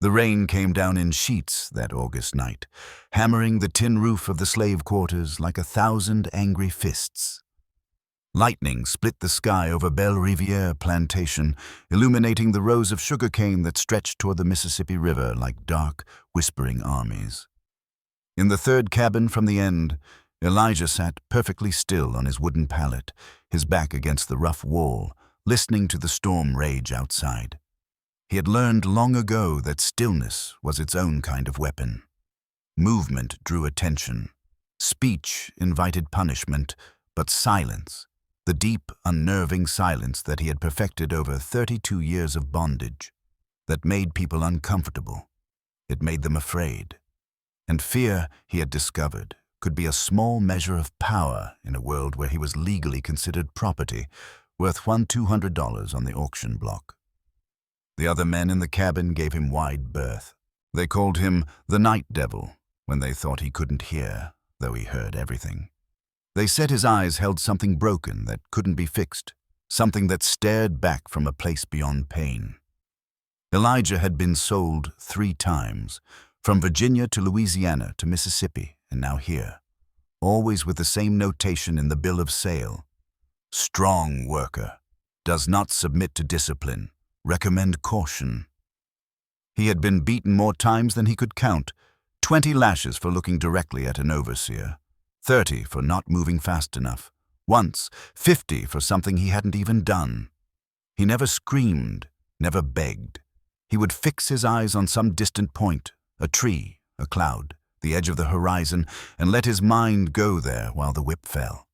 The rain came down in sheets that August night, hammering the tin roof of the slave quarters like 1,000 angry fists. Lightning split the sky over 𝘎𝙧𝙖𝙫𝙚𝙨 Plantation, illuminating the rows of sugarcane that stretched toward the Mississippi River like dark, whispering armies. In the third cabin from the end, Elijah sat perfectly still on his wooden pallet, his back against the rough wall, listening to the storm rage outside. He had learned long ago that stillness was its own kind of weapon. Movement drew attention. Speech invited punishment, but silence, the deep, unnerving silence that he had perfected over 32 years of bondage, that made people uncomfortable. It made them afraid. And fear, he had discovered, could be a small measure of power in a world where he was legally considered property, worth $200 on the auction block. The other men in the cabin gave him wide berth. They called him the Night Devil when they thought he couldn't hear, though he heard everything. They said his eyes held something broken that couldn't be fixed, something that stared back from a place beyond pain. Elijah had been sold 3 times, from Virginia to Louisiana to Mississippi, and now here, always with the same notation in the bill of sale. Strong worker, does not submit to discipline, recommend caution. He had been beaten more times than he could count, 20 lashes for looking directly at an overseer, 30 for not moving fast enough, once 50 for something he hadn't even done. He never screamed, never begged. He would fix his eyes on some distant point, a tree, a cloud, the edge of the horizon, and let his mind go there while the whip fell.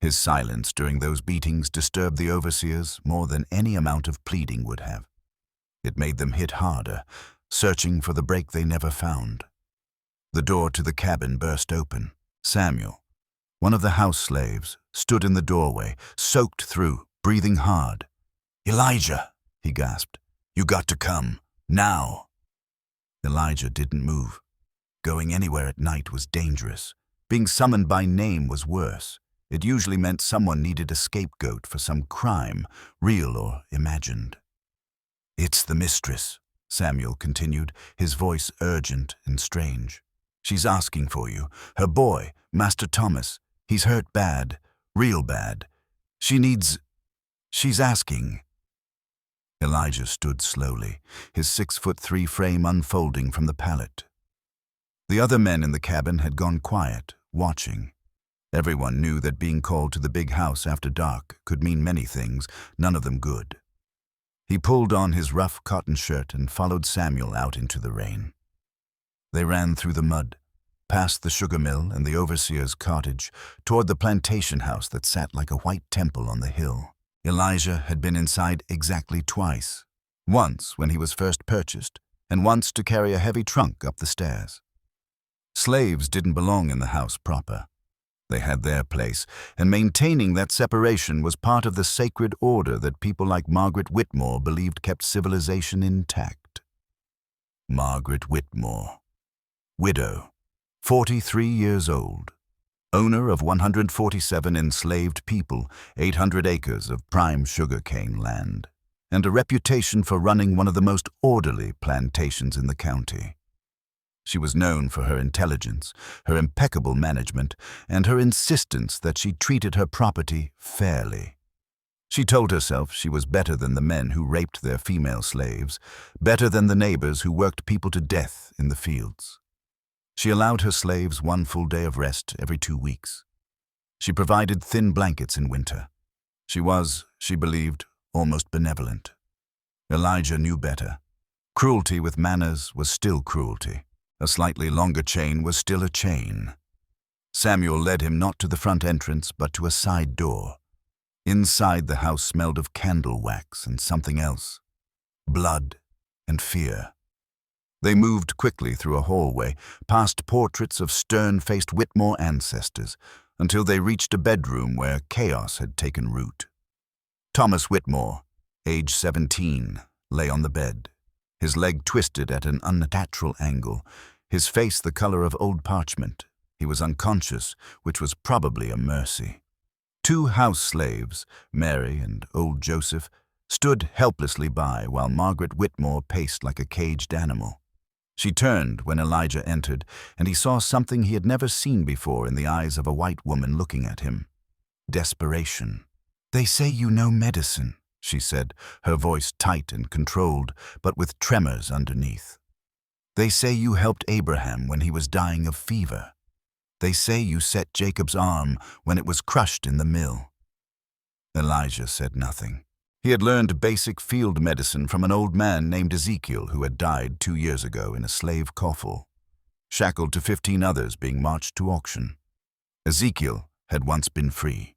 His silence during those beatings disturbed the overseers more than any amount of pleading would have. It made them hit harder, searching for the break they never found. The door to the cabin burst open. Samuel, one of the house slaves, stood in the doorway, soaked through, breathing hard. "Elijah," he gasped, "you got to come, now." Elijah didn't move. Going anywhere at night was dangerous. Being summoned by name was worse. It usually meant someone needed a scapegoat for some crime, real or imagined. "It's the mistress," Samuel continued, his voice urgent and strange. "She's asking for you. Her boy, Master Thomas, he's hurt bad, real bad. She's asking." Elijah stood slowly, his 6'3" frame unfolding from the pallet. The other men in the cabin had gone quiet, watching. Everyone knew that being called to the big house after dark could mean many things, none of them good. He pulled on his rough cotton shirt and followed Samuel out into the rain. They ran through the mud, past the sugar mill and the overseer's cottage, toward the plantation house that sat like a white temple on the hill. Elijah had been inside exactly twice, once when he was first purchased, and once to carry a heavy trunk up the stairs. Slaves didn't belong in the house proper. They had their place, and maintaining that separation was part of the sacred order that people like Margaret Whitmore believed kept civilization intact. Margaret Whitmore, widow, 43 years old, owner of 147 enslaved people, 800 acres of prime sugarcane land, and a reputation for running one of the most orderly plantations in the county. She was known for her intelligence, her impeccable management, and her insistence that she treated her property fairly. She told herself she was better than the men who raped their female slaves, better than the neighbors who worked people to death in the fields. She allowed her slaves 1 full day of rest every 2 weeks. She provided thin blankets in winter. She was, she believed, almost benevolent. Elijah knew better. Cruelty with manners was still cruelty. A slightly longer chain was still a chain. Samuel led him not to the front entrance, but to a side door. Inside, the house smelled of candle wax and something else, blood and fear. They moved quickly through a hallway, past portraits of stern-faced Whitmore ancestors, until they reached a bedroom where chaos had taken root. Thomas Whitmore, age 17, lay on the bed, his leg twisted at an unnatural angle, his face the color of old parchment. He was unconscious, which was probably a mercy. 2 house slaves, Mary and old Joseph, stood helplessly by while Margaret Whitmore paced like a caged animal. She turned when Elijah entered, and he saw something he had never seen before in the eyes of a white woman looking at him. Desperation. "They say you know medicine," she said, her voice tight and controlled, but with tremors underneath. "They say you helped Abraham when he was dying of fever. They say you set Jacob's arm when it was crushed in the mill." Elijah said nothing. He had learned basic field medicine from an old man named Ezekiel who had died 2 years ago in a slave coffle, shackled to 15 others being marched to auction. Ezekiel had once been free,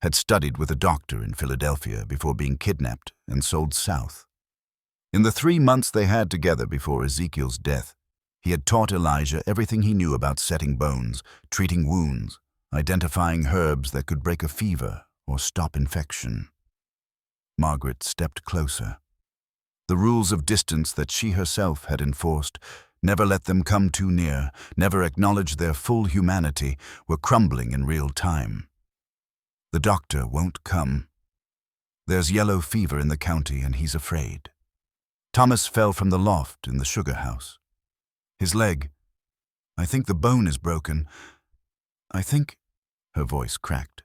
had studied with a doctor in Philadelphia before being kidnapped and sold south. In the 3 months they had together before Ezekiel's death, he had taught Elijah everything he knew about setting bones, treating wounds, identifying herbs that could break a fever or stop infection. Margaret stepped closer. The rules of distance that she herself had enforced, never let them come too near, never acknowledge their full humanity, were crumbling in real time. "The doctor won't come. There's yellow fever in the county and he's afraid. Thomas fell from the loft in the sugar house. His leg, I think the bone is broken. I think," her voice cracked,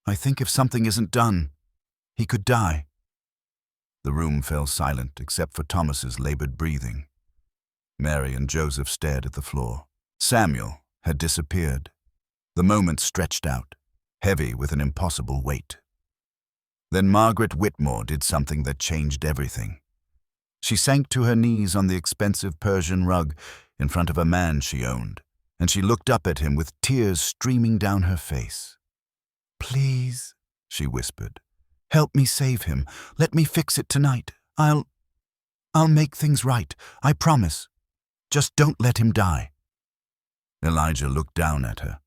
"I think if something isn't done, he could die." The room fell silent except for Thomas's labored breathing. Mary and Joseph stared at the floor. Samuel had disappeared. The moment stretched out, heavy with an impossible weight. Then Margaret Whitmore did something that changed everything. She sank to her knees on the expensive Persian rug in front of a man she owned, and she looked up at him with tears streaming down her face. "Please," she whispered, "help me save him. Let me fix it tonight. I'll make things right. I promise. Just don't let him die." Elijah looked down at her.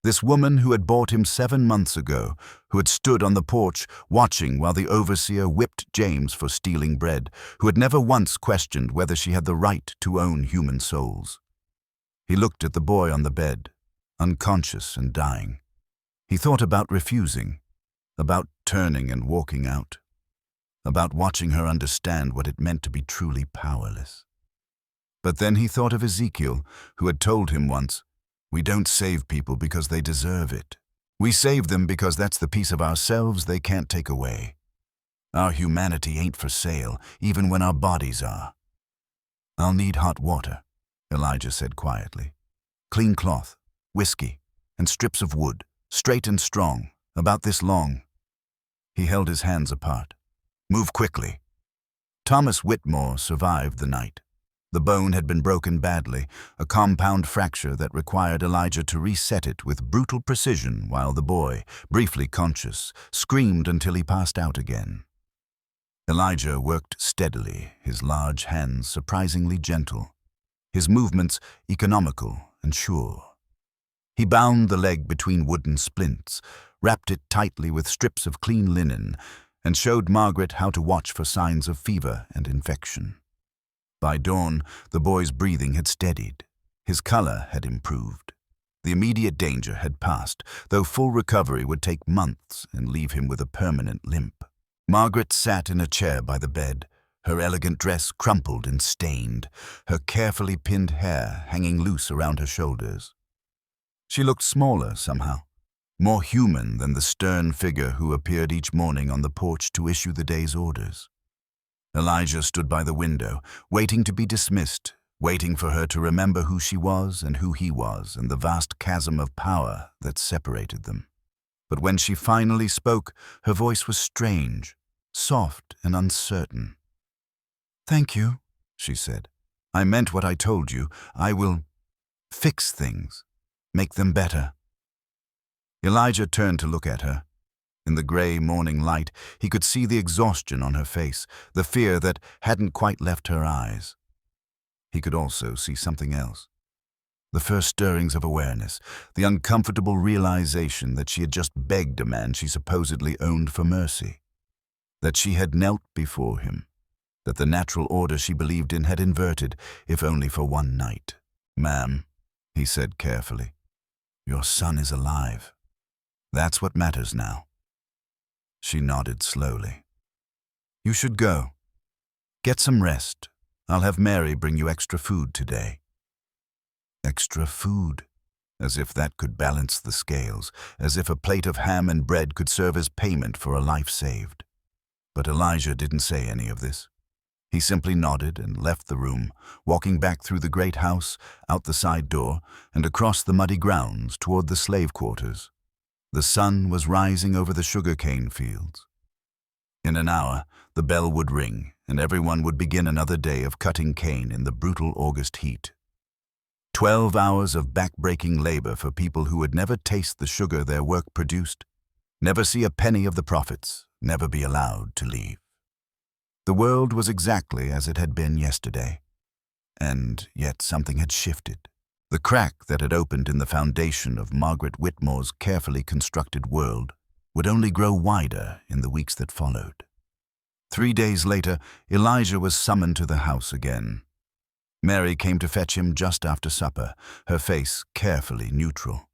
This woman who had bought him 7 months ago, who had stood on the porch watching while the overseer whipped James for stealing bread, who had never once questioned whether she had the right to own human souls. He looked at the boy on the bed, unconscious and dying. He thought about refusing, about turning and walking out, about watching her understand what it meant to be truly powerless. But then he thought of Ezekiel, who had told him once, "We don't save people because they deserve it. We save them because that's the piece of ourselves they can't take away. Our humanity ain't for sale, even when our bodies are." "I'll need hot water," Elijah said quietly. "Clean cloth, whiskey, and strips of wood, straight and strong, about this long." He held his hands apart. "Move quickly." Thomas Whitmore survived the night. The bone had been broken badly, a compound fracture that required Elijah to reset it with brutal precision while the boy, briefly conscious, screamed until he passed out again. Elijah worked steadily, his large hands surprisingly gentle, his movements economical and sure. He bound the leg between wooden splints, wrapped it tightly with strips of clean linen, and showed Margaret how to watch for signs of fever and infection. By dawn, the boy's breathing had steadied. His color had improved. The immediate danger had passed, though full recovery would take months and leave him with a permanent limp. Margaret sat in a chair by the bed, her elegant dress crumpled and stained, her carefully pinned hair hanging loose around her shoulders. She looked smaller somehow, more human than the stern figure who appeared each morning on the porch to issue the day's orders. Elijah stood by the window, waiting to be dismissed, waiting for her to remember who she was and who he was and the vast chasm of power that separated them. But when she finally spoke, her voice was strange, soft and uncertain. "Thank you," she said. "I meant what I told you. I will fix things, make them better." Elijah turned to look at her. In the gray morning light, he could see the exhaustion on her face, the fear that hadn't quite left her eyes. He could also see something else. The first stirrings of awareness, the uncomfortable realization that she had just begged a man she supposedly owned for mercy, that she had knelt before him, that the natural order she believed in had inverted, if only for one night. "Ma'am," he said carefully, "your son is alive. That's what matters now." She nodded slowly. You should go. Get some rest. I'll have Mary bring you extra food today. Extra food? As if that could balance the scales, as if a plate of ham and bread could serve as payment for a life saved. But Elijah didn't say any of this. He simply nodded and left the room, walking back through the great house, out the side door, and across the muddy grounds toward the slave quarters. The sun was rising over the sugar-cane fields. In an hour, the bell would ring, and everyone would begin another day of cutting cane in the brutal August heat. 12 hours of back-breaking labor for people who would never taste the sugar their work produced, never see a penny of the profits, never be allowed to leave. The world was exactly as it had been yesterday, and yet something had shifted. The crack that had opened in the foundation of Margaret Whitmore's carefully constructed world would only grow wider in the weeks that followed. 3 days later, Elijah was summoned to the house again. Mary came to fetch him just after supper, her face carefully neutral.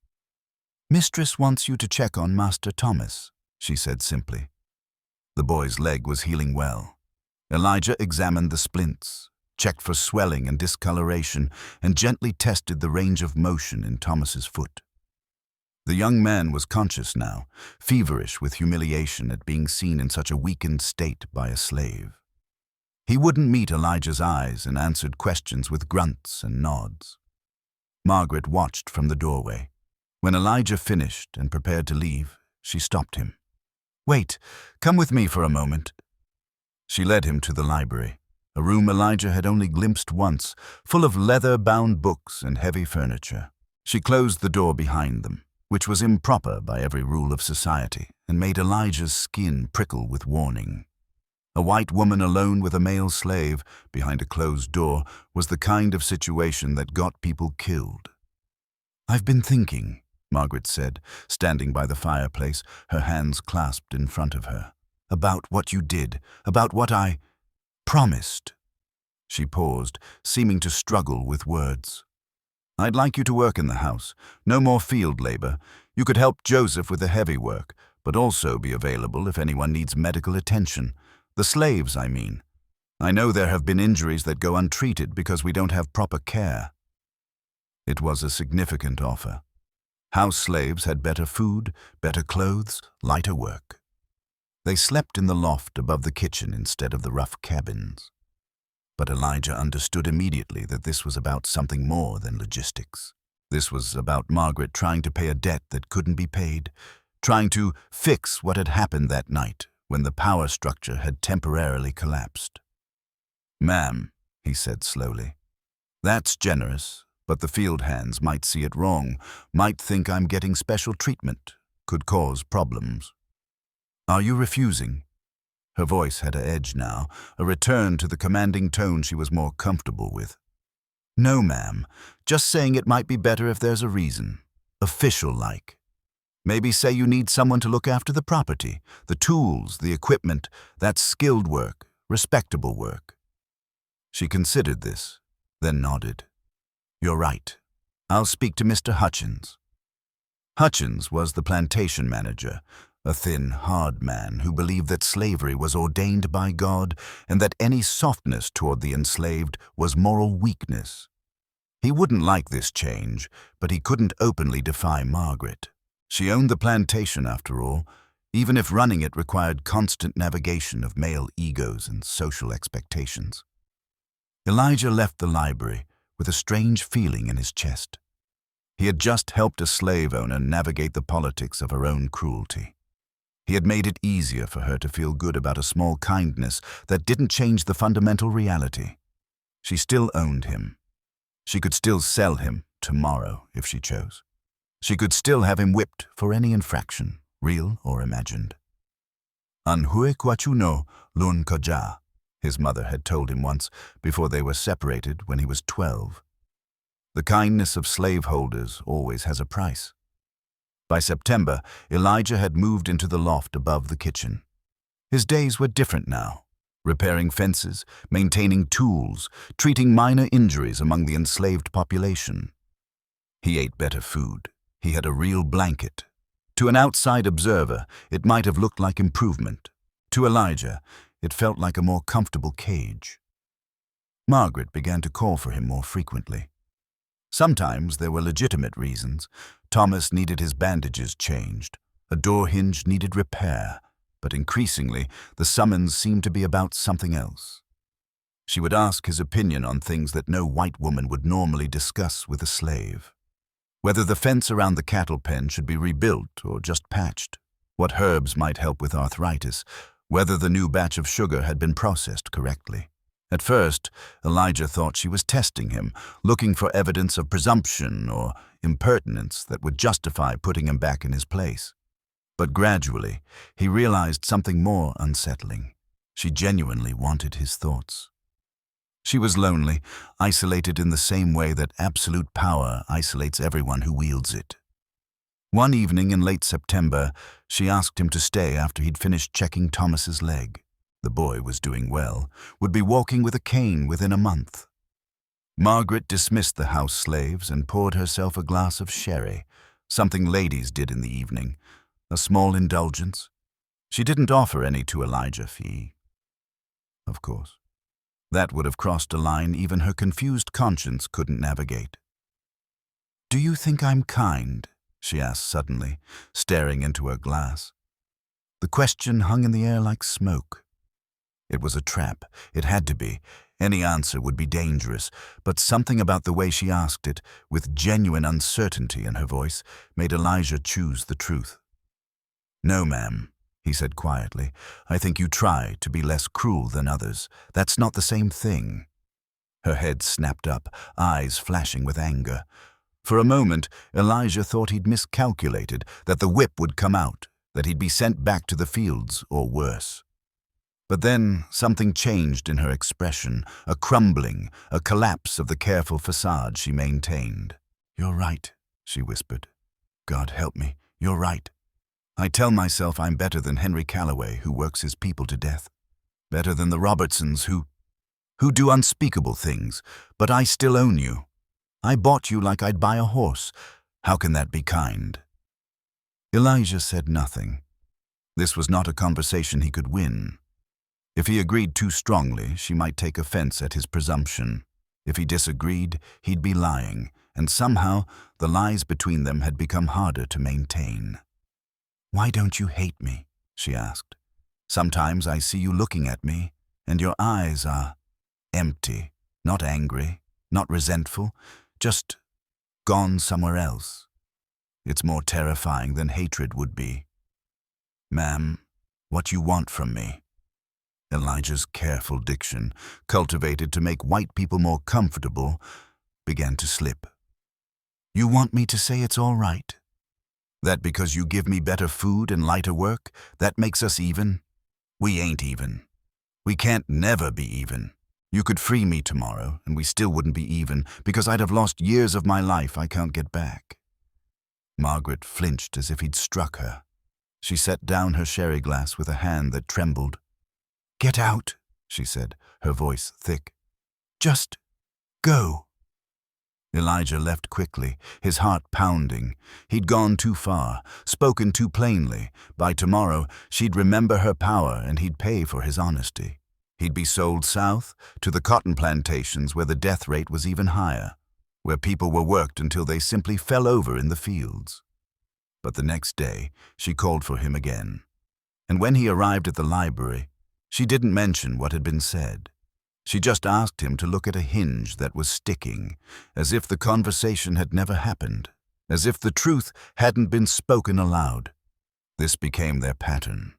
"Mistress wants you to check on Master Thomas," she said simply. The boy's leg was healing well. Elijah examined the splints, checked for swelling and discoloration, and gently tested the range of motion in Thomas's foot. The young man was conscious now, feverish with humiliation at being seen in such a weakened state by a slave. He wouldn't meet Elijah's eyes and answered questions with grunts and nods. Margaret watched from the doorway. When Elijah finished and prepared to leave, she stopped him. "Wait, come with me for a moment." She led him to the library, a room Elijah had only glimpsed once, full of leather-bound books and heavy furniture. She closed the door behind them, which was improper by every rule of society, and made Elijah's skin prickle with warning. A white woman alone with a male slave, behind a closed door, was the kind of situation that got people killed. "I've been thinking," Margaret said, standing by the fireplace, her hands clasped in front of her, "about what you did, about what I promised." She paused, seeming to struggle with words. "I'd like you to work in the house. No more field labor. You could help Joseph with the heavy work, but also be available if anyone needs medical attention. The slaves, I mean. I know there have been injuries that go untreated because we don't have proper care." It was a significant offer. House slaves had better food, better clothes, lighter work. They slept in the loft above the kitchen instead of the rough cabins. But Elijah understood immediately that this was about something more than logistics. This was about Margaret trying to pay a debt that couldn't be paid, trying to fix what had happened that night when the power structure had temporarily collapsed. "Ma'am," he said slowly, "that's generous, but the field hands might see it wrong, might think I'm getting special treatment, could cause problems. Are you refusing?" Her voice had an edge now, a return to the commanding tone she was more comfortable with. "No, ma'am. Just saying it might be better if there's a reason. Official-like. Maybe say you need someone to look after the property, the tools, the equipment. That's skilled work, respectable work." She considered this, then nodded. "You're right. I'll speak to Mr. Hutchins." Hutchins was the plantation manager, a thin, hard man who believed that slavery was ordained by God and that any softness toward the enslaved was moral weakness. He wouldn't like this change, but he couldn't openly defy Margaret. She owned the plantation, after all, even if running it required constant navigation of male egos and social expectations. Elijah left the library with a strange feeling in his chest. He had just helped a slave owner navigate the politics of her own cruelty. He had made it easier for her to feel good about a small kindness that didn't change the fundamental reality. She still owned him. She could still sell him tomorrow if she chose. She could still have him whipped for any infraction, real or imagined. "𝘎𝙖𝙖𝙞𝙣 𝙎𝙡𝙖𝙫𝙚," his mother had told him once before they were separated when he was 12. The kindness of slaveholders always has a price. By September, Elijah had moved into the loft above the kitchen. His days were different now, repairing fences, maintaining tools, treating minor injuries among the enslaved population. He ate better food. He had a real blanket. To an outside observer, it might have looked like improvement. To Elijah, It felt like a more comfortable cage. Margaret began to call for him more frequently. Sometimes there were legitimate reasons. Thomas needed his bandages changed. A door hinge needed repair. But increasingly, the summons seemed to be about something else. She would ask his opinion on things that no white woman would normally discuss with a slave. Whether the fence around the cattle pen should be rebuilt or just patched, what herbs might help with arthritis, whether the new batch of sugar had been processed correctly. At first, Elijah thought she was testing him, looking for evidence of presumption or impertinence that would justify putting him back in his place. But gradually, he realized something more unsettling. She genuinely wanted his thoughts. She was lonely, isolated in the same way that absolute power isolates everyone who wields it. One evening in late September, she asked him to stay after he'd finished checking Thomas's leg. The boy was doing well, would be walking with a cane within a month. Margaret dismissed the house slaves and poured herself a glass of sherry, something ladies did in the evening, a small indulgence. She didn't offer any to Elijah Fee. Of course. That would have crossed a line even her confused conscience couldn't navigate. "Do you think I'm kind?" she asked suddenly, staring into her glass. The question hung in the air like smoke. It was a trap. It had to be. Any answer would be dangerous, but something about the way she asked it, with genuine uncertainty in her voice, made Elijah choose the truth. "No, ma'am," he said quietly. "I think you try to be less cruel than others. That's not the same thing." Her head snapped up, eyes flashing with anger. For a moment, Elijah thought he'd miscalculated, that the whip would come out, that he'd be sent back to the fields, or worse. But then something changed in her expression, a crumbling, a collapse of the careful facade she maintained. "You're right," she whispered. "God help me, you're right. I tell myself I'm better than Henry Calloway, who works his people to death. Better than the Robertsons, who do unspeakable things, but I still own you. I bought you like I'd buy a horse. How can that be kind?" Elijah said nothing. This was not a conversation he could win. If he agreed too strongly, she might take offense at his presumption. If he disagreed, he'd be lying, and somehow the lies between them had become harder to maintain. "Why don't you hate me?" she asked. "Sometimes I see you looking at me, and your eyes are empty, not angry, not resentful, just gone somewhere else. It's more terrifying than hatred would be. Ma'am, what you want from me?" Elijah's careful diction, cultivated to make white people more comfortable, began to slip. "You want me to say it's all right? That because you give me better food and lighter work, that makes us even? We ain't even. We can't never be even. You could free me tomorrow, and we still wouldn't be even, because I'd have lost years of my life I can't get back." Margaret flinched as if he'd struck her. She set down her sherry glass with a hand that trembled. "Get out," she said, her voice thick. "Just go." Elijah left quickly, his heart pounding. He'd gone too far, spoken too plainly. By tomorrow, she'd remember her power and he'd pay for his honesty. He'd be sold south, to the cotton plantations where the death rate was even higher, where people were worked until they simply fell over in the fields. But the next day, she called for him again. And when he arrived at the library, she didn't mention what had been said. She just asked him to look at a hinge that was sticking, as if the conversation had never happened, as if the truth hadn't been spoken aloud. This became their pattern.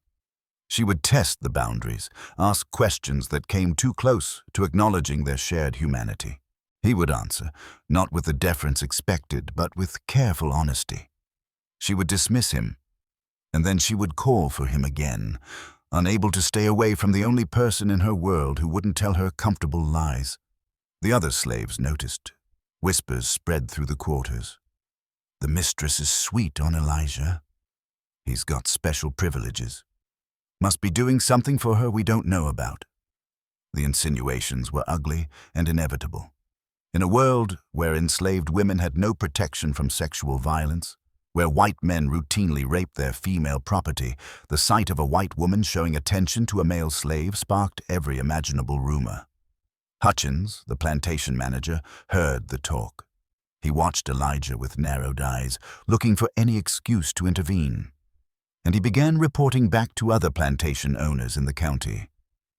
She would test the boundaries, ask questions that came too close to acknowledging their shared humanity. He would answer, not with the deference expected, but with careful honesty. She would dismiss him, and then she would call for him again, unable to stay away from the only person in her world who wouldn't tell her comfortable lies. The other slaves noticed. Whispers spread through the quarters. "The mistress is sweet on Elijah. He's got special privileges. Must be doing something for her we don't know about." The insinuations were ugly and inevitable. In a world where enslaved women had no protection from sexual violence, where white men routinely raped their female property, the sight of a white woman showing attention to a male slave sparked every imaginable rumor. Hutchins, the plantation manager, heard the talk. He watched Elijah with narrowed eyes, looking for any excuse to intervene. And he began reporting back to other plantation owners in the county.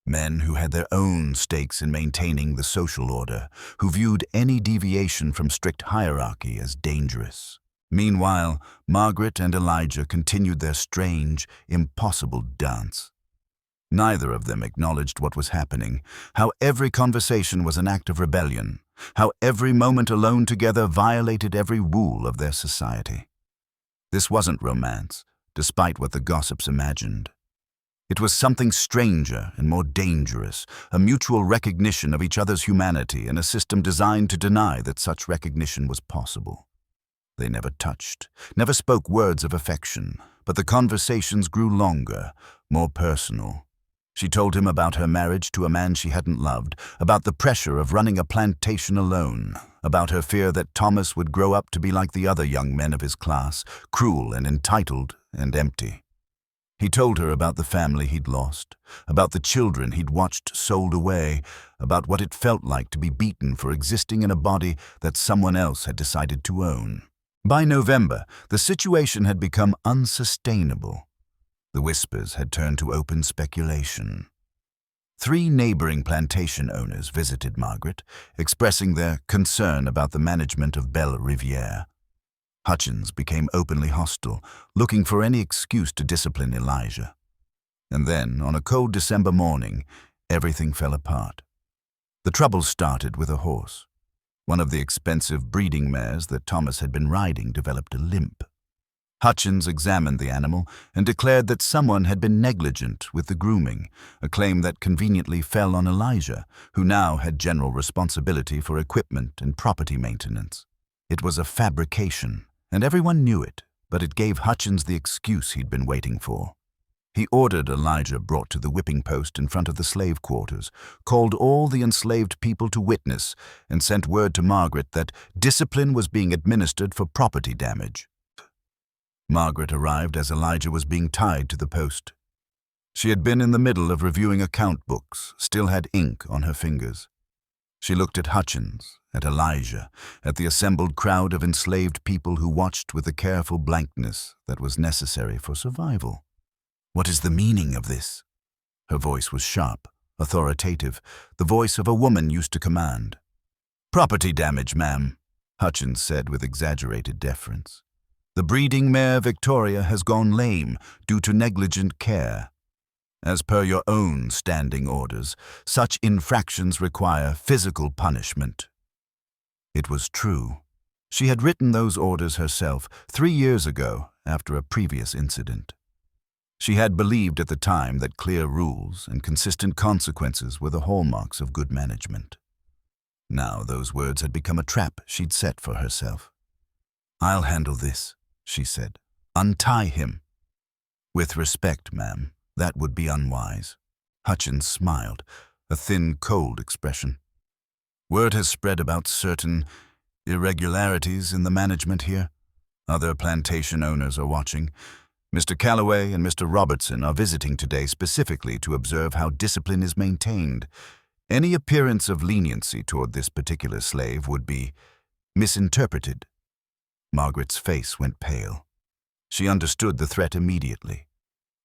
Men who had their own stakes in maintaining the social order, who viewed any deviation from strict hierarchy as dangerous. Meanwhile, Margaret and Elijah continued their strange, impossible dance. Neither of them acknowledged what was happening, how every conversation was an act of rebellion, how every moment alone together violated every rule of their society. This wasn't romance, despite what the gossips imagined. It was something stranger and more dangerous, a mutual recognition of each other's humanity in a system designed to deny that such recognition was possible. They never touched, never spoke words of affection, but the conversations grew longer, more personal. She told him about her marriage to a man she hadn't loved, about the pressure of running a plantation alone, about her fear that Thomas would grow up to be like the other young men of his class, cruel and entitled and empty. He told her about the family he'd lost, about the children he'd watched sold away, about what it felt like to be beaten for existing in a body that someone else had decided to own. By November, the situation had become unsustainable. The whispers had turned to open speculation. 3 neighboring plantation owners visited Margaret, expressing their concern about the management of 𝙎𝙧𝙬𝙫𝙬. Hutchins became openly hostile, looking for any excuse to discipline Elijah. And then, on a cold December morning, everything fell apart. The trouble started with a horse. One of the expensive breeding mares that Thomas had been riding developed a limp. Hutchins examined the animal and declared that someone had been negligent with the grooming, a claim that conveniently fell on Elijah, who now had general responsibility for equipment and property maintenance. It was a fabrication, and everyone knew it, but it gave Hutchins the excuse he'd been waiting for. He ordered Elijah brought to the whipping post in front of the slave quarters, called all the enslaved people to witness, and sent word to Margaret that discipline was being administered for property damage. Margaret arrived as Elijah was being tied to the post. She had been in the middle of reviewing account books, still had ink on her fingers. She looked at Hutchins, at Elijah, at the assembled crowd of enslaved people who watched with the careful blankness that was necessary for survival. "What is the meaning of this?" Her voice was sharp, authoritative, the voice of a woman used to command. "Property damage, ma'am," Hutchins said with exaggerated deference. "The breeding mare Victoria has gone lame due to negligent care. As per your own standing orders, such infractions require physical punishment." It was true. She had written those orders herself 3 years ago after a previous incident. She had believed at the time that clear rules and consistent consequences were the hallmarks of good management. Now those words had become a trap she'd set for herself. "I'll handle this," she said. "Untie him." "With respect, ma'am, that would be unwise." Hutchins smiled, a thin, cold expression. "Word has spread about certain irregularities in the management here. Other plantation owners are watching. Mr. 𝘾𝙗𝙖 and Mr. Robertson are visiting today specifically to observe how discipline is maintained. Any appearance of leniency toward this particular slave would be misinterpreted." Margaret's face went pale. She understood the threat immediately.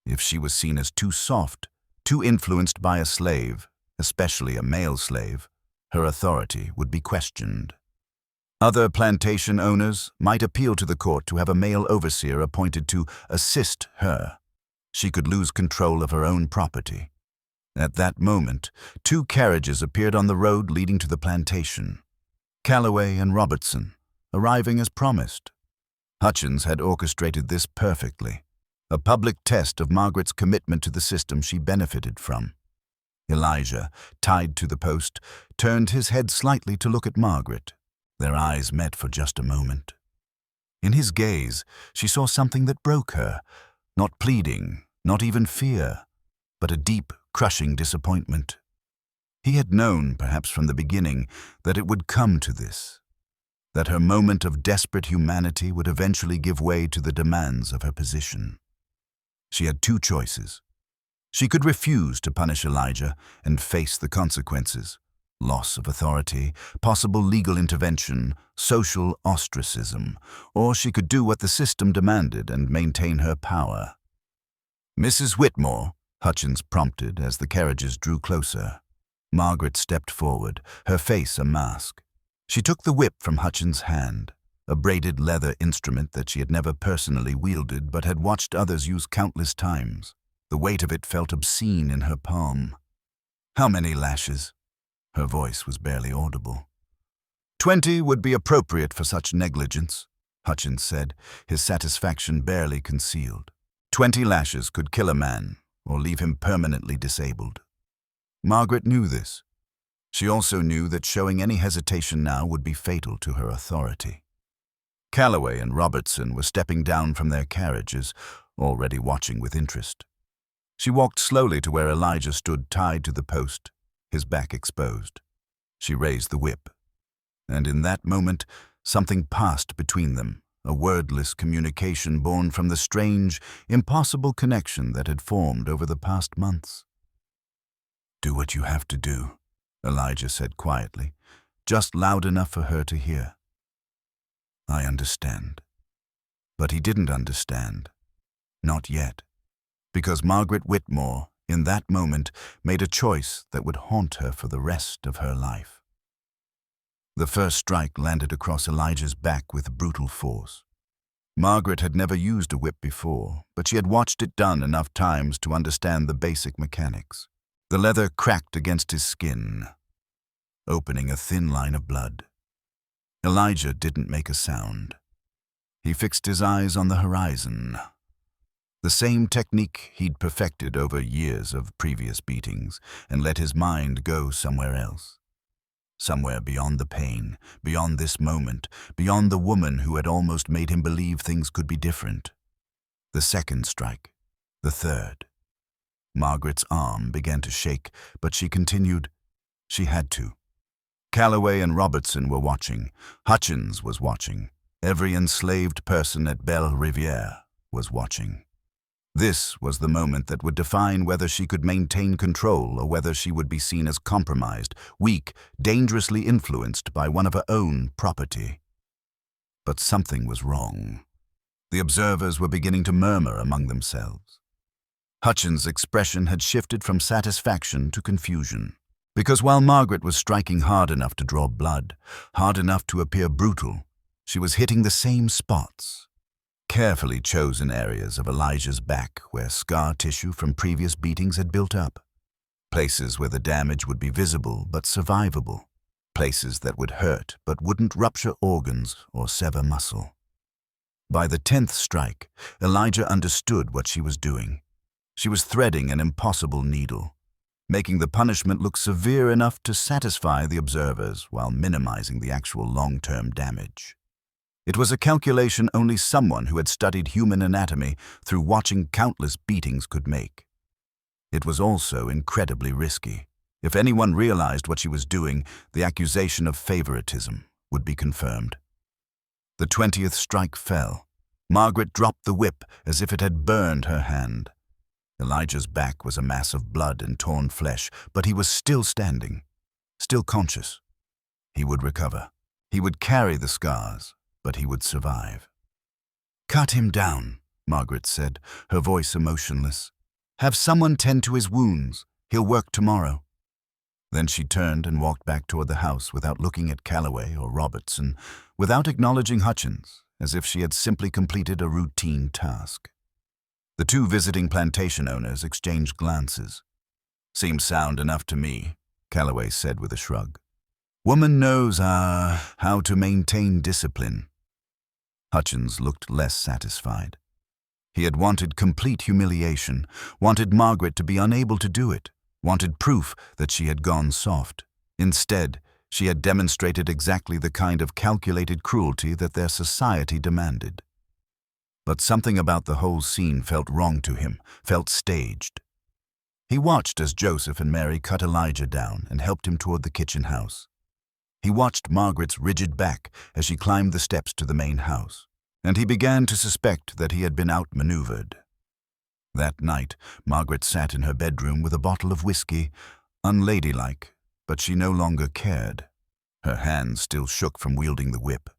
If she was seen as too soft, too influenced by a slave, especially a male slave, her authority would be questioned. Other plantation owners might appeal to the court to have a male overseer appointed to assist her. She could lose control of her own property. At that moment, 2 carriages appeared on the road leading to the plantation. 𝘾𝙗𝙖 and Robertson, arriving as promised. Hutchins had orchestrated this perfectly, a public test of Margaret's commitment to the system she benefited from. Elijah, tied to the post, turned his head slightly to look at Margaret. Their eyes met for just a moment. In his gaze, she saw something that broke her, not pleading, not even fear, but a deep, crushing disappointment. He had known, perhaps from the beginning, that it would come to this. that her moment of desperate humanity would eventually give way to the demands of her position. She had two choices. She could refuse to punish Elijah and face the consequences: loss of authority, possible legal intervention, social ostracism, or she could do what the system demanded and maintain her power. "Mrs. Whitmore," Hutchins prompted as the carriages drew closer. Margaret stepped forward, her face a mask. She took the whip from Hutchins' hand, a braided leather instrument that she had never personally wielded but had watched others use countless times. The weight of it felt obscene in her palm. "How many lashes?" Her voice was barely audible. 20 would be appropriate for such negligence," Hutchins said, his satisfaction barely concealed. 20 lashes could kill a man or leave him permanently disabled. Margaret knew this. She also knew that showing any hesitation now would be fatal to her authority. 𝘾𝙗𝙖 and Robertson were stepping down from their carriages, already watching with interest. She walked slowly to where Elijah stood tied to the post, his back exposed. She raised the whip, and in that moment, something passed between them, a wordless communication born from the strange, impossible connection that had formed over the past months. "Do what you have to do," Elijah said quietly, just loud enough for her to hear. "I understand." But he didn't understand. Not yet. Because Margaret Whitmore, in that moment, made a choice that would haunt her for the rest of her life. The first strike landed across Elijah's back with brutal force. Margaret had never used a whip before, but she had watched it done enough times to understand the basic mechanics. The leather cracked against his skin, opening a thin line of blood. Elijah didn't make a sound. He fixed his eyes on the horizon. The same technique he'd perfected over years of previous beatings, and let his mind go somewhere else. Somewhere beyond the pain, beyond this moment, beyond the woman who had almost made him believe things could be different. The second strike, the third. Margaret's arm began to shake, but she continued. She had to. 𝘾𝙗𝙖 and Robertson were watching. Hutchins was watching. Every enslaved person at Belle Riviere was watching. This was the moment that would define whether she could maintain control or whether she would be seen as compromised, weak, dangerously influenced by one of her own property. But something was wrong. The observers were beginning to murmur among themselves. Hutchins' expression had shifted from satisfaction to confusion. Because while Margaret was striking hard enough to draw blood, hard enough to appear brutal, she was hitting the same spots. Carefully chosen areas of Elijah's back where scar tissue from previous beatings had built up. Places where the damage would be visible but survivable. Places that would hurt but wouldn't rupture organs or sever muscle. By the 10th strike, Elijah understood what she was doing. She was threading an impossible needle, making the punishment look severe enough to satisfy the observers while minimizing the actual long-term damage. It was a calculation only someone who had studied human anatomy through watching countless beatings could make. It was also incredibly risky. If anyone realized what she was doing, the accusation of favoritism would be confirmed. The 20th strike fell. Margaret dropped the whip as if it had burned her hand. Elijah's back was a mass of blood and torn flesh, but he was still standing, still conscious. He would recover. He would carry the scars, but he would survive. "Cut him down," Margaret said, her voice emotionless. "Have someone tend to his wounds. He'll work tomorrow." Then she turned and walked back toward the house without looking at 𝘾𝙗𝙖 or Robertson, without acknowledging Hutchins, as if she had simply completed a routine task. The two visiting plantation owners exchanged glances. "Seems sound enough to me," 𝘾𝙗𝙖 said with a shrug. "Woman knows, how to maintain discipline." Hutchins looked less satisfied. He had wanted complete humiliation, wanted Margaret to be unable to do it, wanted proof that she had gone soft. Instead, she had demonstrated exactly the kind of calculated cruelty that their society demanded. But something about the whole scene felt wrong to him, felt staged. He watched as Joseph and Mary cut Elijah down and helped him toward the kitchen house. He watched Margaret's rigid back as she climbed the steps to the main house, and he began to suspect that he had been outmaneuvered. That night, Margaret sat in her bedroom with a bottle of whiskey, unladylike, but she no longer cared. Her hands still shook from wielding the whip.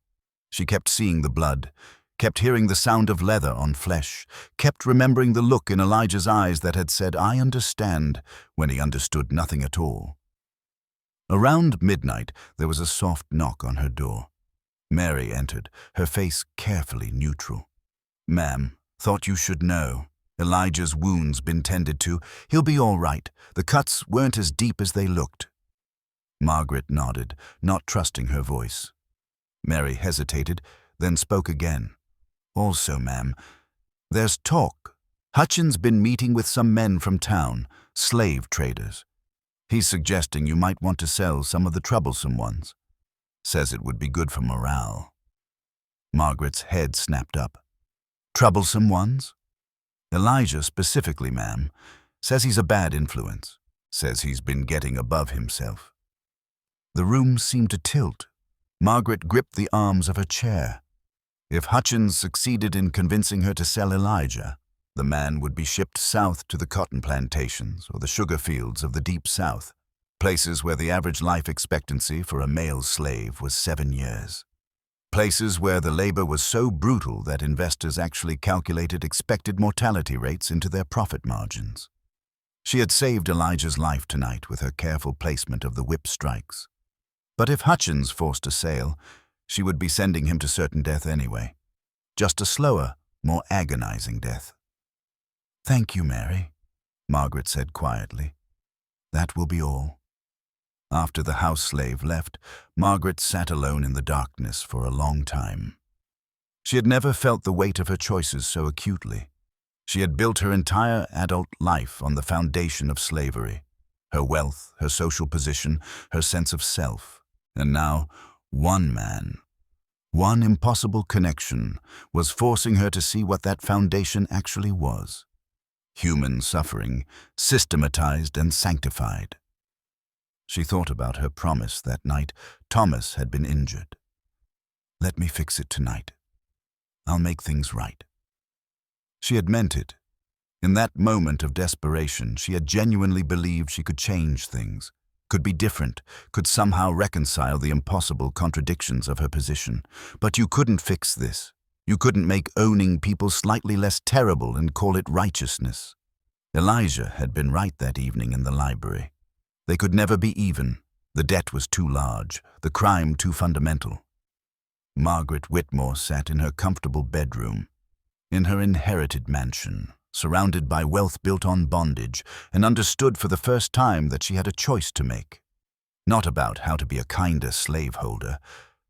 She kept seeing the blood, kept hearing the sound of leather on flesh, kept remembering the look in Elijah's eyes that had said, "I understand," when he understood nothing at all. Around midnight, there was a soft knock on her door. Mary entered, her face carefully neutral. "Ma'am, thought you should know. Elijah's wound's been tended to. He'll be all right. The cuts weren't as deep as they looked." Margaret nodded, not trusting her voice. Mary hesitated, then spoke again. "Also, ma'am, there's talk. Hutchins been meeting with some men from town, slave traders. He's suggesting you might want to sell some of the troublesome ones. Says it would be good for morale." Margaret's head snapped up. "Troublesome ones?" "Elijah specifically, ma'am. Says he's a bad influence. Says he's been getting above himself." The room seemed to tilt. Margaret gripped the arms of her chair. If Hutchins succeeded in convincing her to sell Elijah, the man would be shipped south to the cotton plantations or the sugar fields of the Deep South, places where the average life expectancy for a male slave was 7 years. Places where the labor was so brutal that investors actually calculated expected mortality rates into their profit margins. She had saved Elijah's life tonight with her careful placement of the whip strikes. But if Hutchins forced a sale, she would be sending him to certain death anyway. Just a slower, more agonizing death. "Thank you, Mary," Margaret said quietly. "That will be all." After the house slave left, Margaret sat alone in the darkness for a long time. She had never felt the weight of her choices so acutely. She had built her entire adult life on the foundation of slavery, her wealth, her social position, her sense of self. And now, one man, one impossible connection, was forcing her to see what that foundation actually was. Human suffering, systematized and sanctified. She thought about her promise that night Thomas had been injured. "Let me fix it tonight. I'll make things right." She had meant it. In that moment of desperation, she had genuinely believed she could change things, could be different, could somehow reconcile the impossible contradictions of her position. But you couldn't fix this. You couldn't make owning people slightly less terrible and call it righteousness. Elijah had been right that evening in the library. They could never be even. The debt was too large, the crime too fundamental. Margaret Whitmore sat in her comfortable bedroom, in her inherited mansion, surrounded by wealth built on bondage, and understood for the first time that she had a choice to make. Not about how to be a kinder slaveholder,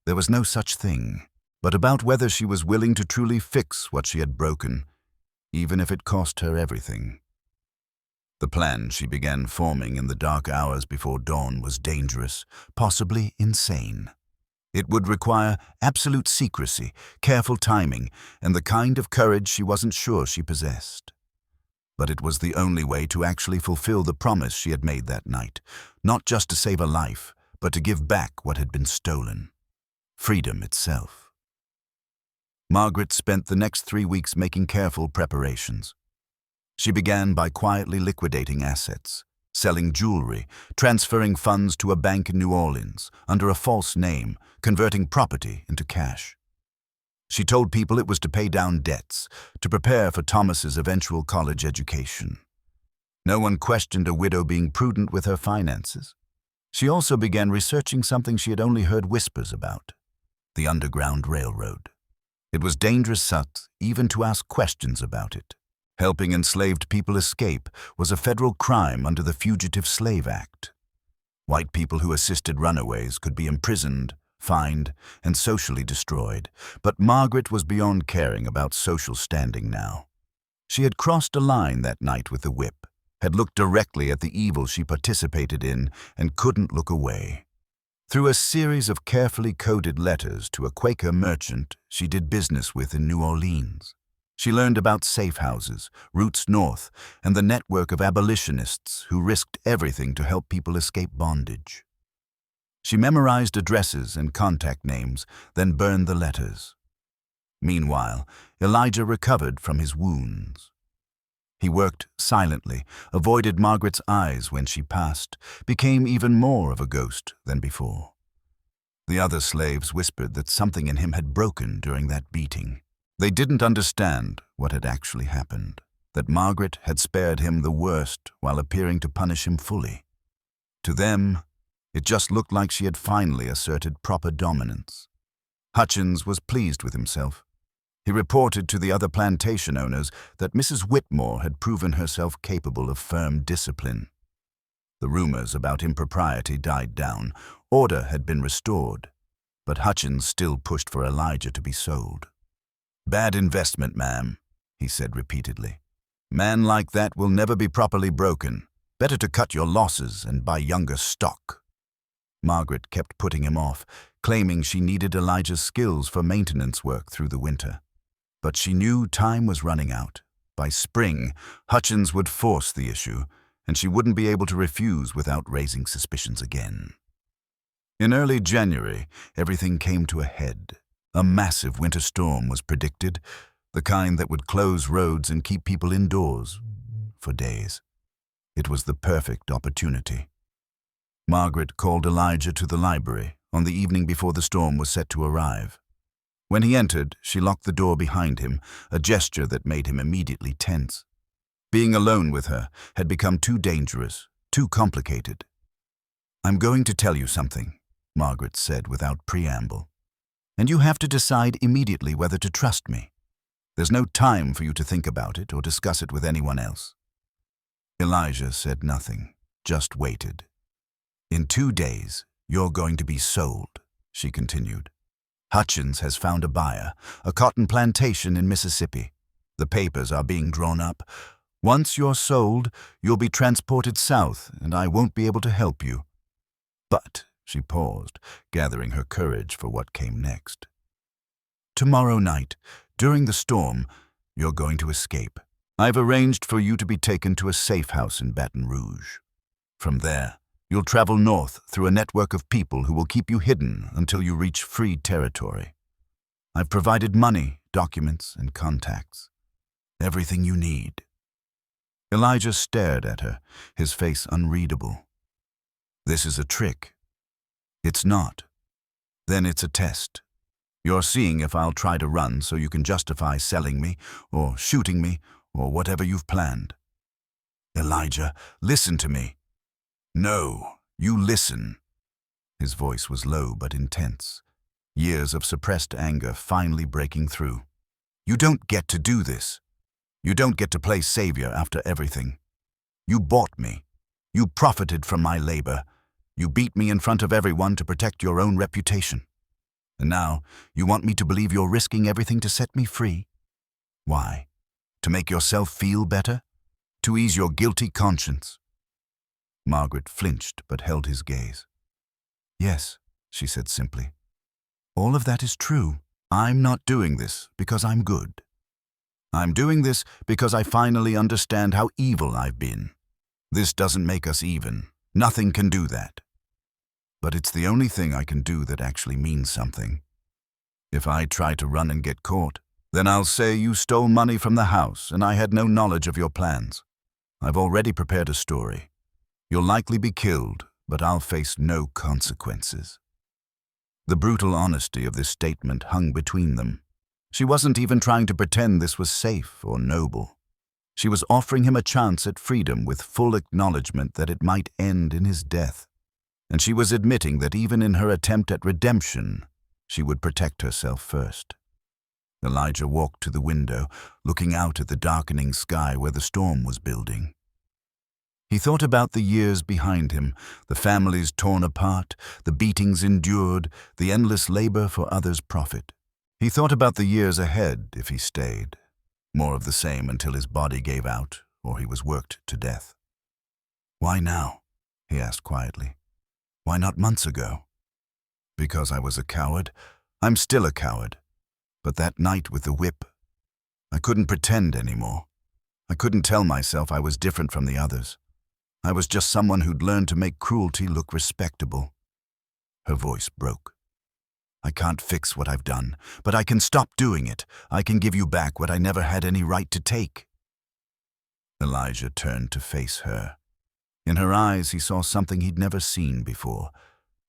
there was no such thing, but about whether she was willing to truly fix what she had broken, even if it cost her everything. The plan she began forming in the dark hours before dawn was dangerous, possibly insane. It would require absolute secrecy, careful timing, and the kind of courage she wasn't sure she possessed. But it was the only way to actually fulfill the promise she had made that night, not just to save a life, but to give back what had been stolen. Freedom itself. Margaret spent the next 3 weeks making careful preparations. She began by quietly liquidating assets, selling jewelry, transferring funds to a bank in New Orleans under a false name, converting property into cash. She told people it was to pay down debts, to prepare for Thomas's eventual college education. No one questioned a widow being prudent with her finances. She also began researching something she had only heard whispers about: the Underground Railroad. It was dangerous even to ask questions about it. Helping enslaved people escape was a federal crime under the Fugitive Slave Act. White people who assisted runaways could be imprisoned, fined, and socially destroyed, but Margaret was beyond caring about social standing now. She had crossed a line that night with the whip, had looked directly at the evil she participated in, and couldn't look away. Through a series of carefully coded letters to a Quaker merchant she did business with in New Orleans, she learned about safe houses, routes north, and the network of abolitionists who risked everything to help people escape bondage. She memorized addresses and contact names, then burned the letters. Meanwhile, Elijah recovered from his wounds. He worked silently, avoided Margaret's eyes when she passed, became even more of a ghost than before. The other slaves whispered that something in him had broken during that beating. They didn't understand what had actually happened, that Margaret had spared him the worst while appearing to punish him fully. To them, it just looked like she had finally asserted proper dominance. Hutchins was pleased with himself. He reported to the other plantation owners that Mrs. Whitmore had proven herself capable of firm discipline. The rumors about impropriety died down. Order had been restored, but Hutchins still pushed for Elijah to be sold. "Bad investment, ma'am," he said repeatedly. "Man like that will never be properly broken. Better to cut your losses and buy younger stock." Margaret kept putting him off, claiming she needed Elijah's skills for maintenance work through the winter. But she knew time was running out. By spring, Hutchins would force the issue, and she wouldn't be able to refuse without raising suspicions again. In early January, everything came to a head. A massive winter storm was predicted, the kind that would close roads and keep people indoors for days. It was the perfect opportunity. Margaret called Elijah to the library on the evening before the storm was set to arrive. When he entered, she locked the door behind him, a gesture that made him immediately tense. Being alone with her had become too dangerous, too complicated. "I'm going to tell you something," Margaret said without preamble. "And you have to decide immediately whether to trust me. There's no time for you to think about it or discuss it with anyone else." Elijah said nothing, just waited. "In 2 days, you're going to be sold," she continued. "Hutchins has found a buyer, a cotton plantation in Mississippi. The papers are being drawn up. Once you're sold, you'll be transported south, and I won't be able to help you. But," she paused, gathering her courage for what came next, "tomorrow night, during the storm, you're going to escape. I've arranged for you to be taken to a safe house in Baton Rouge. From there, you'll travel north through a network of people who will keep you hidden until you reach free territory. I've provided money, documents, and contacts. Everything you need." Elijah stared at her, his face unreadable. "This is a trick." "It's not. Then it's a test. You're seeing if I'll try to run so you can justify selling me, or shooting me, or whatever you've planned." "Elijah, listen to me." "No, you listen." His voice was low but intense, years of suppressed anger finally breaking through. "You don't get to do this. You don't get to play savior after everything. You bought me. You profited from my labor. You beat me in front of everyone to protect your own reputation. And now you want me to believe you're risking everything to set me free? Why? To make yourself feel better? To ease your guilty conscience?" Margaret flinched but held his gaze. "Yes," she said simply. "All of that is true. I'm not doing this because I'm good. I'm doing this because I finally understand how evil I've been. This doesn't make us even. Nothing can do that. But it's the only thing I can do that actually means something. If I try to run and get caught, then I'll say you stole money from the house and I had no knowledge of your plans. I've already prepared a story. You'll likely be killed, but I'll face no consequences." The brutal honesty of this statement hung between them. She wasn't even trying to pretend this was safe or noble. She was offering him a chance at freedom with full acknowledgement that it might end in his death. And she was admitting that even in her attempt at redemption, she would protect herself first. Elijah walked to the window, looking out at the darkening sky where the storm was building. He thought about the years behind him, the families torn apart, the beatings endured, the endless labor for others' profit. He thought about the years ahead if he stayed, more of the same until his body gave out or he was worked to death. "Why now?" he asked quietly. "Why not months ago?" "Because I was a coward. I'm still a coward. But that night with the whip, I couldn't pretend anymore. I couldn't tell myself I was different from the others. I was just someone who'd learned to make cruelty look respectable." Her voice broke. "I can't fix what I've done, but I can stop doing it. I can give you back what I never had any right to take." Elijah turned to face her. In her eyes he saw something he'd never seen before.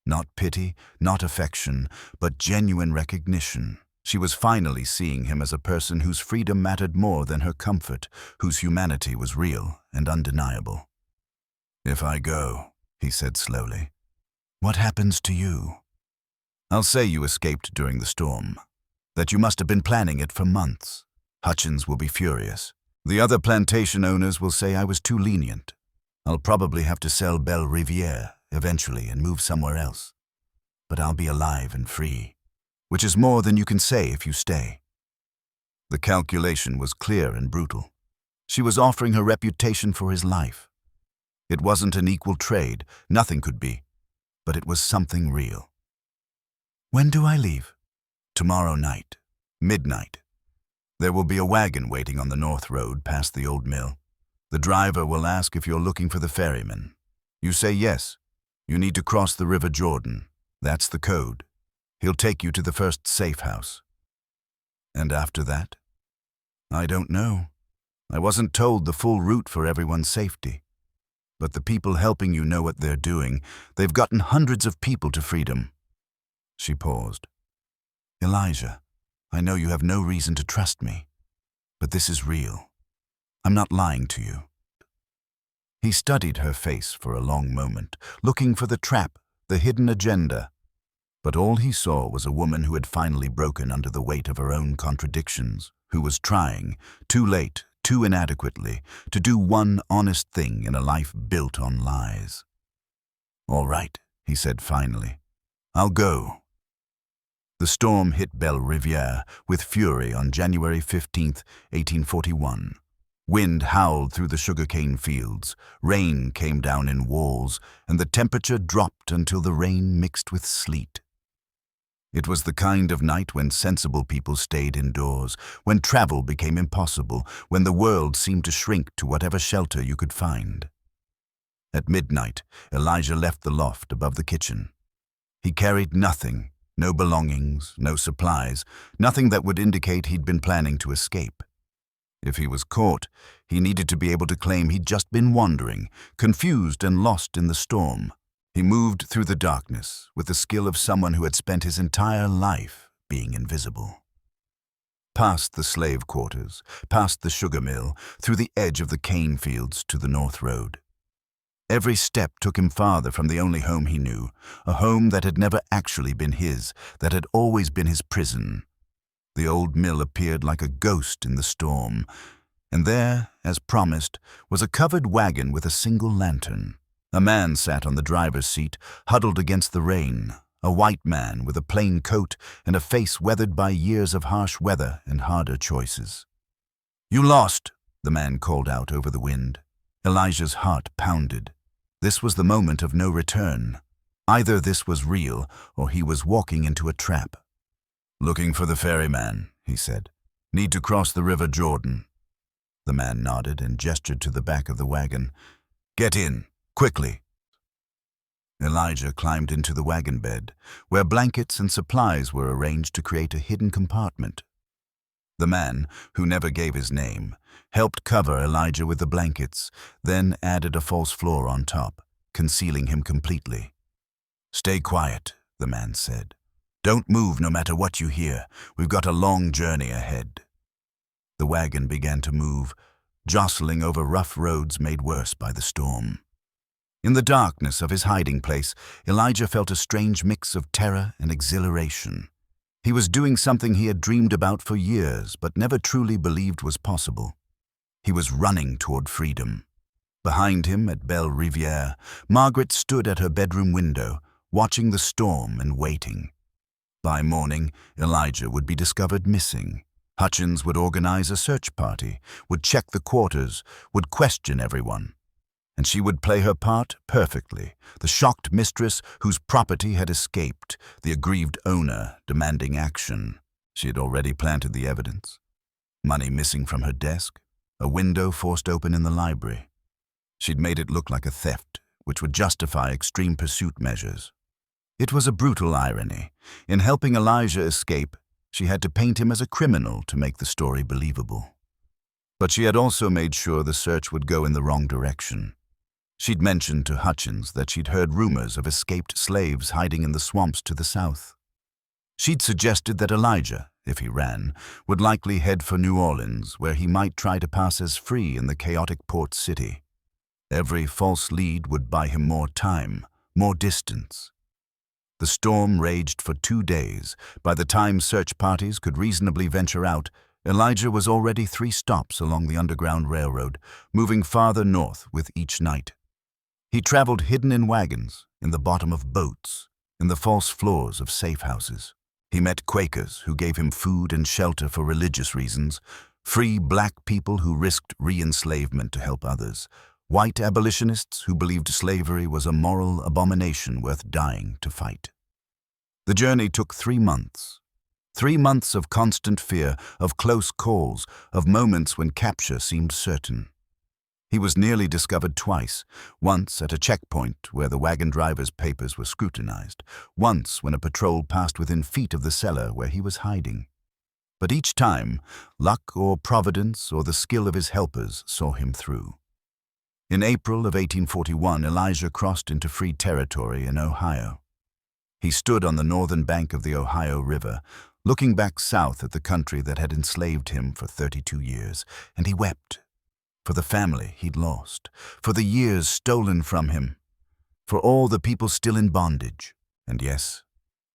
Not pity, not affection, but genuine recognition. She was finally seeing him as a person whose freedom mattered more than her comfort, whose humanity was real and undeniable. "If I go," he said slowly, "what happens to you? I'll say you escaped during the storm, that you must have been planning it for months. Hutchins will be furious. The other plantation owners will say I was too lenient. I'll probably have to sell 𝙎𝙖𝙫𝙚𝙨 eventually and move somewhere else. But I'll be alive and free, which is more than you can say if you stay." The calculation was clear and brutal. She was offering her reputation for his life. It wasn't an equal trade, nothing could be, but it was something real. "When do I leave?" "Tomorrow night, midnight. There will be a wagon waiting on the north road past the old mill. The driver will ask if you're looking for the ferryman. You say yes. You need to cross the River Jordan. That's the code. He'll take you to the first safe house." "And after that?" "I don't know. I wasn't told the full route for everyone's safety. But the people helping you know what they're doing. They've gotten hundreds of people to freedom." She paused. "Elijah, I know you have no reason to trust me, but this is real. I'm not lying to you." He studied her face for a long moment, looking for the trap, the hidden agenda. But all he saw was a woman who had finally broken under the weight of her own contradictions, who was trying, too late, too inadequately, to do one honest thing in a life built on lies. "All right," he said finally. "I'll go." The storm hit 𝙎𝙖𝙫𝙚𝙨 with fury on January 15, 1841. Wind howled through the sugarcane fields, rain came down in walls, and the temperature dropped until the rain mixed with sleet. It was the kind of night when sensible people stayed indoors, when travel became impossible, when the world seemed to shrink to whatever shelter you could find. At midnight, Elijah left the loft above the kitchen. He carried nothing, no belongings, no supplies, nothing that would indicate he'd been planning to escape. If he was caught, he needed to be able to claim he'd just been wandering, confused and lost in the storm. He moved through the darkness with the skill of someone who had spent his entire life being invisible. Past the slave quarters, past the sugar mill, through the edge of the cane fields to the north road. Every step took him farther from the only home he knew, a home that had never actually been his, that had always been his prison. The old mill appeared like a ghost in the storm, and there, as promised, was a covered wagon with a single lantern. A man sat on the driver's seat, huddled against the rain, a white man with a plain coat and a face weathered by years of harsh weather and harder choices. "You lost," the man called out over the wind. Elijah's heart pounded. This was the moment of no return. Either this was real, or he was walking into a trap. "Looking for the ferryman," he said. "Need to cross the River Jordan." The man nodded and gestured to the back of the wagon. "Get in, quickly." Elijah climbed into the wagon bed, where blankets and supplies were arranged to create a hidden compartment. The man, who never gave his name, helped cover Elijah with the blankets, then added a false floor on top, concealing him completely. "Stay quiet," the man said. "Don't move no matter what you hear. We've got a long journey ahead." The wagon began to move, jostling over rough roads made worse by the storm. In the darkness of his hiding place, Elijah felt a strange mix of terror and exhilaration. He was doing something he had dreamed about for years, but never truly believed was possible. He was running toward freedom. Behind him at 𝙎𝙖𝙫𝙚𝙨, Margaret stood at her bedroom window, watching the storm and waiting. By morning, Elijah would be discovered missing. Hutchins would organize a search party, would check the quarters, would question everyone. And she would play her part perfectly, the shocked mistress whose property had escaped, the aggrieved owner demanding action. She had already planted the evidence. Money missing from her desk, a window forced open in the library. She'd made it look like a theft, which would justify extreme pursuit measures. It was a brutal irony. In helping Elijah escape, she had to paint him as a criminal to make the story believable. But she had also made sure the search would go in the wrong direction. She'd mentioned to Hutchins that she'd heard rumors of escaped slaves hiding in the swamps to the south. She'd suggested that Elijah, if he ran, would likely head for New Orleans, where he might try to pass as free in the chaotic port city. Every false lead would buy him more time, more distance. The storm raged for 2 days. By the time search parties could reasonably venture out, Elijah was already 3 stops along the Underground Railroad, moving farther north with each night. He traveled hidden in wagons, in the bottom of boats, in the false floors of safe houses. He met Quakers who gave him food and shelter for religious reasons, free black people who risked re-enslavement to help others, white abolitionists who believed slavery was a moral abomination worth dying to fight. The journey took 3 months. 3 months of constant fear, of close calls, of moments when capture seemed certain. He was nearly discovered twice, once at a checkpoint where the wagon driver's papers were scrutinized, once when a patrol passed within feet of the cellar where he was hiding. But each time, luck or providence or the skill of his helpers saw him through. In April of 1841, Elijah crossed into free territory in Ohio. He stood on the northern bank of the Ohio River, looking back south at the country that had enslaved him for 32 years, and he wept. For the family he'd lost, for the years stolen from him, for all the people still in bondage, and yes,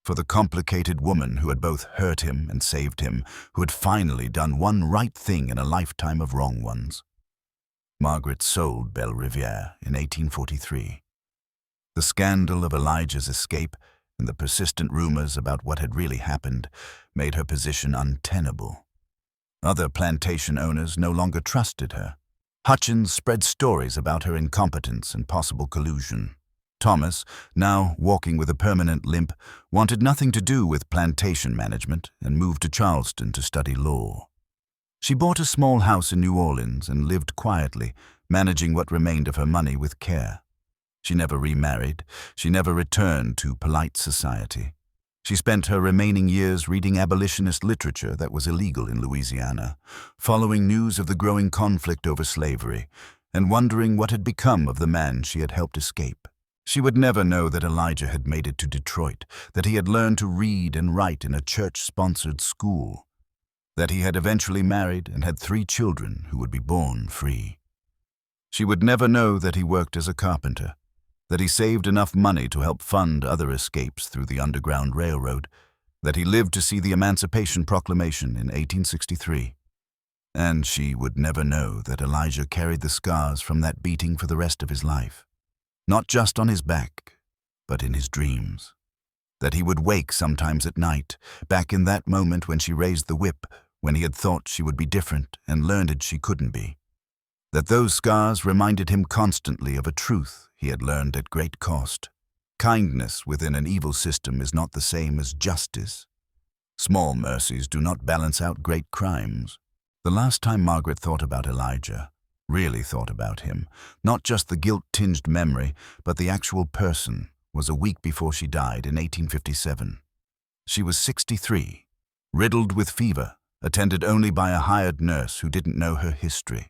for the complicated woman who had both hurt him and saved him, who had finally done one right thing in a lifetime of wrong ones. Margaret sold Belle Riviere in 1843. The scandal of Elijah's escape and the persistent rumors about what had really happened made her position untenable. Other plantation owners no longer trusted her. Hutchins spread stories about her incompetence and possible collusion. Thomas, now walking with a permanent limp, wanted nothing to do with plantation management and moved to Charleston to study law. She bought a small house in New Orleans and lived quietly, managing what remained of her money with care. She never remarried. She never returned to polite society. She spent her remaining years reading abolitionist literature that was illegal in Louisiana, following news of the growing conflict over slavery, and wondering what had become of the man she had helped escape. She would never know that Elijah had made it to Detroit, that he had learned to read and write in a church-sponsored school, that he had eventually married and had 3 children who would be born free. She would never know that he worked as a carpenter, that he saved enough money to help fund other escapes through the Underground Railroad, that he lived to see the Emancipation Proclamation in 1863. And she would never know that Elijah carried the scars from that beating for the rest of his life, not just on his back, but in his dreams. That he would wake sometimes at night, back in that moment when she raised the whip, when he had thought she would be different and learned she couldn't be. That those scars reminded him constantly of a truth he had learned at great cost. Kindness within an evil system is not the same as justice. Small mercies do not balance out great crimes. The last time Margaret thought about Elijah, really thought about him, not just the guilt-tinged memory, but the actual person, was a week before she died in 1857. She was 63, riddled with fever, attended only by a hired nurse who didn't know her history.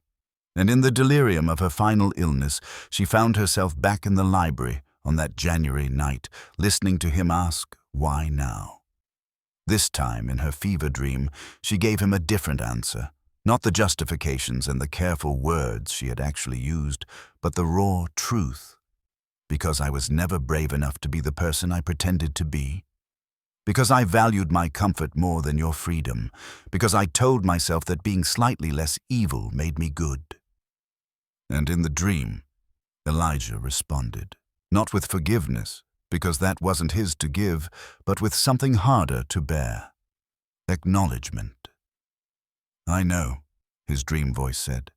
And in the delirium of her final illness, she found herself back in the library on that January night, listening to him ask, "Why now?" This time, in her fever dream, she gave him a different answer, not the justifications and the careful words she had actually used, but the raw truth. Because I was never brave enough to be the person I pretended to be. Because I valued my comfort more than your freedom. Because I told myself that being slightly less evil made me good. And in the dream, Elijah responded, not with forgiveness, because that wasn't his to give, but with something harder to bear. Acknowledgement. "I know," his dream voice said.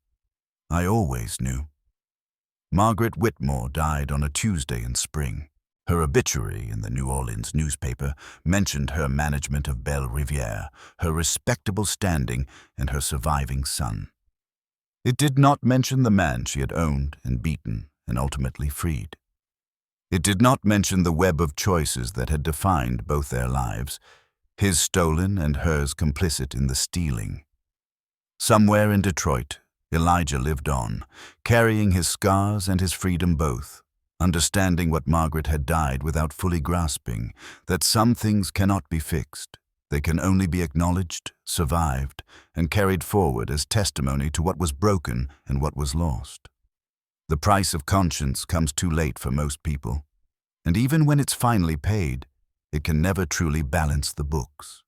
"I always knew." Margaret Whitmore died on a Tuesday in spring. Her obituary in the New Orleans newspaper mentioned her management of Belle Riviere, her respectable standing, and her surviving son. It did not mention the man she had owned and beaten and ultimately freed. It did not mention the web of choices that had defined both their lives, his stolen and hers complicit in the stealing. Somewhere in Detroit, Elijah lived on, carrying his scars and his freedom both, understanding what Margaret had died without fully grasping, that some things cannot be fixed. They can only be acknowledged, survived, and carried forward as testimony to what was broken and what was lost. The price of conscience comes too late for most people, and even when it's finally paid, it can never truly balance the books.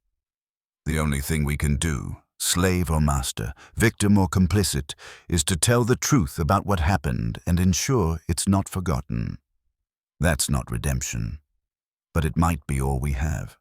The only thing we can do, slave or master, victim or complicit, is to tell the truth about what happened and ensure it's not forgotten. That's not redemption, but it might be all we have.